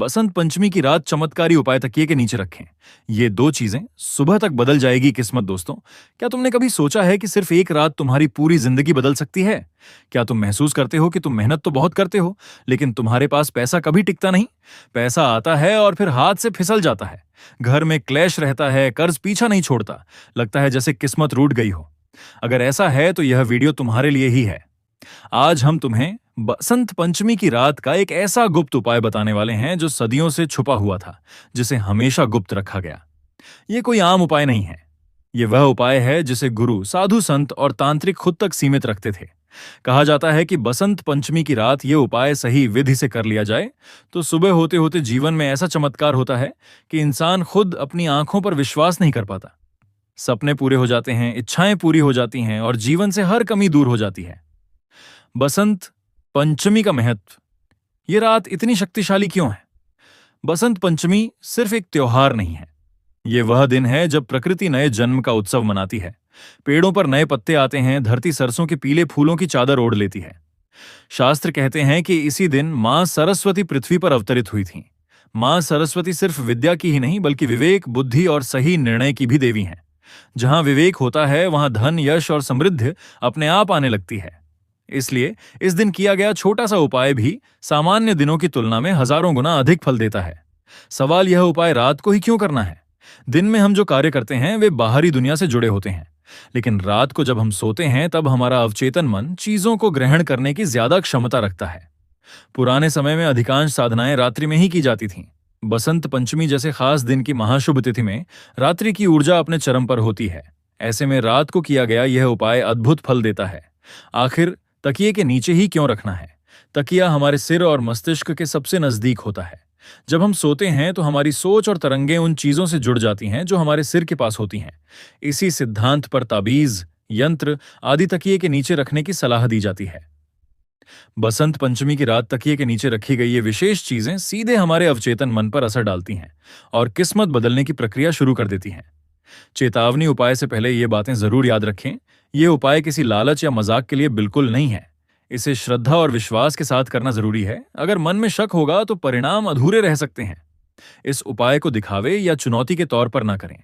बसंत पंचमी की रात चमत्कारी उपाय तकिए के नीचे रखें। ये दो चीजें सुबह तक बदल जाएगी किस्मत दोस्तों। क्या तुमने कभी सोचा है कि सिर्फ एक रात तुम्हारी पूरी जिंदगी बदल सकती है? क्या तुम महसूस करते हो कि तुम मेहनत तो बहुत करते हो, लेकिन तुम्हारे पास पैसा कभी टिकता नहीं? पैसा आता है और फिर हाथ से फिसल जाता है। घर में क्लेश रहता है, कर्ज पीछा नहीं छोड़ता। लगता है जैसे किस्मत रूठ गई हो। अगर ऐसा है तो यह वीडियो तुम्हारे लिए ही है। आज हम तुम्हें बसंत पंचमी की रात का एक ऐसा गुप्त उपाय बताने वाले हैं जो सदियों से छुपा हुआ था, जिसे हमेशा गुप्त रखा गया। ये कोई आम उपाय नहीं है। ये वह उपाय है जिसे गुरु, साधु संत और तांत्रिक खुद तक सीमित रखते थे। कहा जाता है कि बसंत पंचमी की रात ये उपाय सही विधि से कर लिया जाए तो सुबह होते होते जीवन में ऐसा चमत्कार होता है कि इंसान खुद अपनी आंखों पर विश्वास नहीं कर पाता। सपने पूरे हो जाते हैं, इच्छाएं पूरी हो जाती हैं और जीवन से हर कमी दूर हो जाती है। बसंत पंचमी का महत्व। ये रात इतनी शक्तिशाली क्यों है? बसंत पंचमी सिर्फ एक त्योहार नहीं है। ये वह दिन है जब प्रकृति नए जन्म का उत्सव मनाती है। पेड़ों पर नए पत्ते आते हैं, धरती सरसों के पीले फूलों की चादर ओढ़ लेती है। शास्त्र कहते हैं कि इसी दिन मां सरस्वती पृथ्वी पर अवतरित हुई थीं। मां सरस्वती सिर्फ विद्या की ही नहीं बल्कि विवेक, बुद्धि और सही निर्णय की भी देवी हैं। जहां विवेक होता है वहां धन, यश और समृद्धि अपने आप आने लगती है। इसलिए इस दिन किया गया छोटा सा उपाय भी सामान्य दिनों की तुलना में हजारों गुना अधिक फल देता है। सवाल यह उपाय रात को ही क्यों करना है? दिन में हम जो कार्य करते हैं वे बाहरी दुनिया से जुड़े होते हैं, लेकिन रात को जब हम सोते हैं तब हमारा अवचेतन मन चीजों को ग्रहण करने की ज्यादा क्षमता रखता है। पुराने समय में अधिकांश साधनाएं रात्रि में ही की जाती थीं। बसंत पंचमी जैसे खास दिन की महाशुभ तिथि में रात्रि की ऊर्जा अपने चरम पर होती है। ऐसे में रात को किया गया यह उपाय अद्भुत फल देता है। आखिर तकिए के नीचे ही क्यों रखना है? तकिया हमारे सिर और मस्तिष्क के सबसे नजदीक होता है। जब हम सोते हैं तो हमारी सोच और तरंगें उन चीजों से जुड़ जाती हैं जो हमारे सिर के पास होती हैं। इसी सिद्धांत पर ताबीज, यंत्र आदि तकिए के नीचे रखने की सलाह दी जाती है। बसंत पंचमी की रात तकिए के नीचे रखी गई ये विशेष चीजें सीधे हमारे अवचेतन मन पर असर डालती हैं और किस्मत बदलने की प्रक्रिया शुरू कर देती हैं। चेतावनी उपाय से पहले ये बातें जरूर याद रखें। ये उपाय किसी लालच या मजाक के लिए बिल्कुल नहीं है। इसे श्रद्धा और विश्वास के साथ करना जरूरी है। अगर मन में शक होगा तो परिणाम अधूरे रह सकते हैं। इस उपाय को दिखावे या चुनौती के तौर पर ना करें।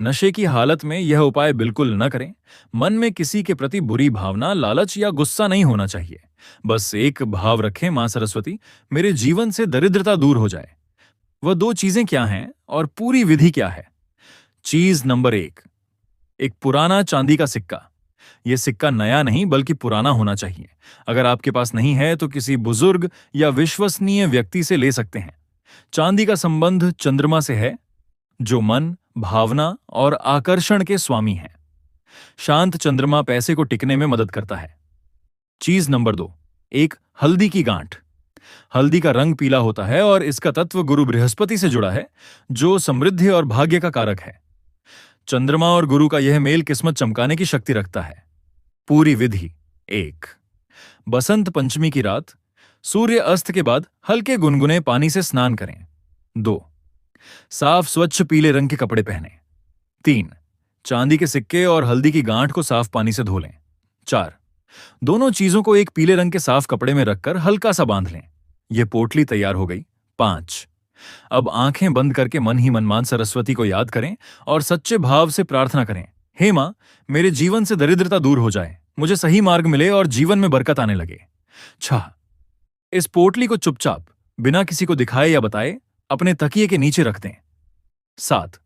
नशे की हालत में यह उपाय बिल्कुल न करें। मन में किसी के प्रति बुरी भावना, लालच या गुस्सा नहीं होना चाहिए। बस एक भाव रखें, मां सरस्वती, मेरे जीवन से दरिद्रता दूर हो जाए। वह दो चीजें क्या हैं और पूरी विधि क्या है? चीज नंबर एक पुराना चांदी का सिक्का। यह सिक्का नया नहीं बल्कि पुराना होना चाहिए। अगर आपके पास नहीं है तो किसी बुजुर्ग या विश्वसनीय व्यक्ति से ले सकते हैं। चांदी का संबंध चंद्रमा से है, जो मन, भावना और आकर्षण के स्वामी है। शांत चंद्रमा पैसे को टिकने में मदद करता है। चीज नंबर 2, एक हल्दी की गांठ। हल्दी का रंग पीला होता है और इसका तत्व गुरु बृहस्पति से जुड़ा है, जो समृद्धि और भाग्य का कारक है। चंद्रमा और गुरु का यह मेल किस्मत चमकाने की शक्ति रखता है। पूरी विधि। 1, बसंत पंचमी की रात सूर्य अस्त के बाद हल्के गुनगुने पानी से स्नान करें। 2, साफ स्वच्छ पीले रंग के कपड़े पहनें। 3, चांदी के सिक्के और हल्दी की गांठ को साफ पानी से धो लें। 4, दोनों चीजों को एक पीले रंग के साफ कपड़े में रखकर हल्का सा बांध लें। यह पोटली तैयार हो गई। 5, अब आंखें बंद करके मन ही मन मां सरस्वती को याद करें और सच्चे भाव से प्रार्थना करें, हे मां, मेरे जीवन से दरिद्रता दूर हो जाए, मुझे सही मार्ग मिले और जीवन में बरकत आने लगे। 6, इस पोटली को चुपचाप बिना किसी को दिखाए या बताए अपने तकिए के नीचे रख दें। 7,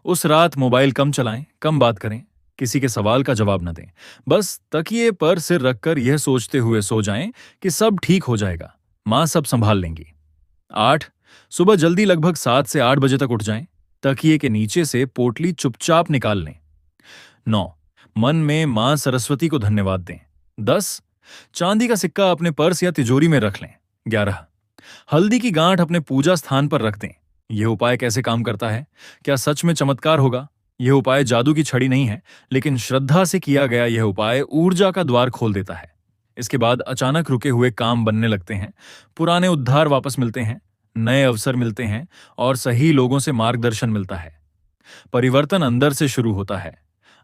उस रात मोबाइल कम चलाएं, कम बात करें, किसी के सवाल का जवाब न दें। बस तकिए पर सिर रखकर यह सोचते हुए सो जाएं कि सब ठीक हो जाएगा, मां सब संभाल लेंगी। 8, सुबह जल्दी लगभग 7 से 8 बजे तक उठ जाएं। तकिए के नीचे से पोटली चुपचाप निकाल लें। 9, मन में मां सरस्वती को धन्यवाद दें। 10, चांदी का सिक्का अपने पर्स या तिजोरी में रख लें। 11, हल्दी की गांठ अपने पूजा स्थान पर रख दें। यह उपाय कैसे काम करता है? क्या सच में चमत्कार होगा? यह उपाय जादू की छड़ी नहीं है, लेकिन श्रद्धा से किया गया यह उपाय ऊर्जा का द्वार खोल देता है। इसके बाद अचानक रुके हुए काम बनने लगते हैं, पुराने उद्धार वापस मिलते हैं, नए अवसर मिलते हैं और सही लोगों से मार्गदर्शन मिलता है। परिवर्तन अंदर से शुरू होता है,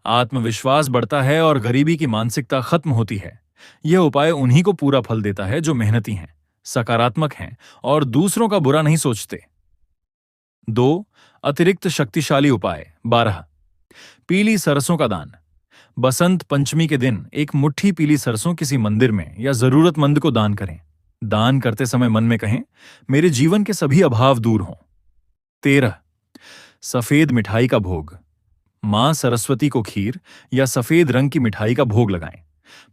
आत्मविश्वास बढ़ता है और गरीबी की मानसिकता खत्म होती है। यह उपाय उन्हीं को पूरा फल देता है जो मेहनती हैं, सकारात्मक हैं और दूसरों का बुरा नहीं सोचते। 2. अतिरिक्त शक्तिशाली उपाय। 12. पीली सरसों का दान। बसंत पंचमी के दिन एक मुट्ठी पीली सरसों किसी मंदिर में या जरूरतमंद को दान करें। दान करते समय मन में कहें, मेरे जीवन के सभी अभाव दूर हों। 13. सफेद मिठाई का भोग। मां सरस्वती को खीर या सफेद रंग की मिठाई का भोग लगाएं।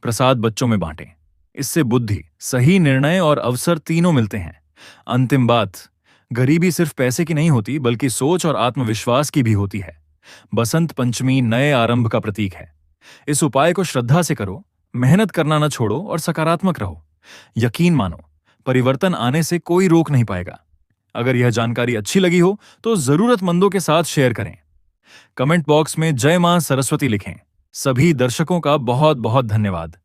प्रसाद बच्चों में बांटें। इससे बुद्धि, सही निर्णय और अवसर तीनों मिलते हैं। अंतिम बात, गरीबी सिर्फ पैसे की नहीं होती बल्कि सोच और आत्मविश्वास की भी होती है। बसंत पंचमी नए आरंभ का प्रतीक है। इस उपाय को श्रद्धा से करो, मेहनत करना न छोड़ो और सकारात्मक रहो। यकीन मानो, परिवर्तन आने से कोई रोक नहीं पाएगा। अगर यह जानकारी अच्छी लगी हो तो जरूरतमंदों के साथ शेयर करें। कमेंट बॉक्स में जय मां सरस्वती लिखें। सभी दर्शकों का बहुत बहुत धन्यवाद।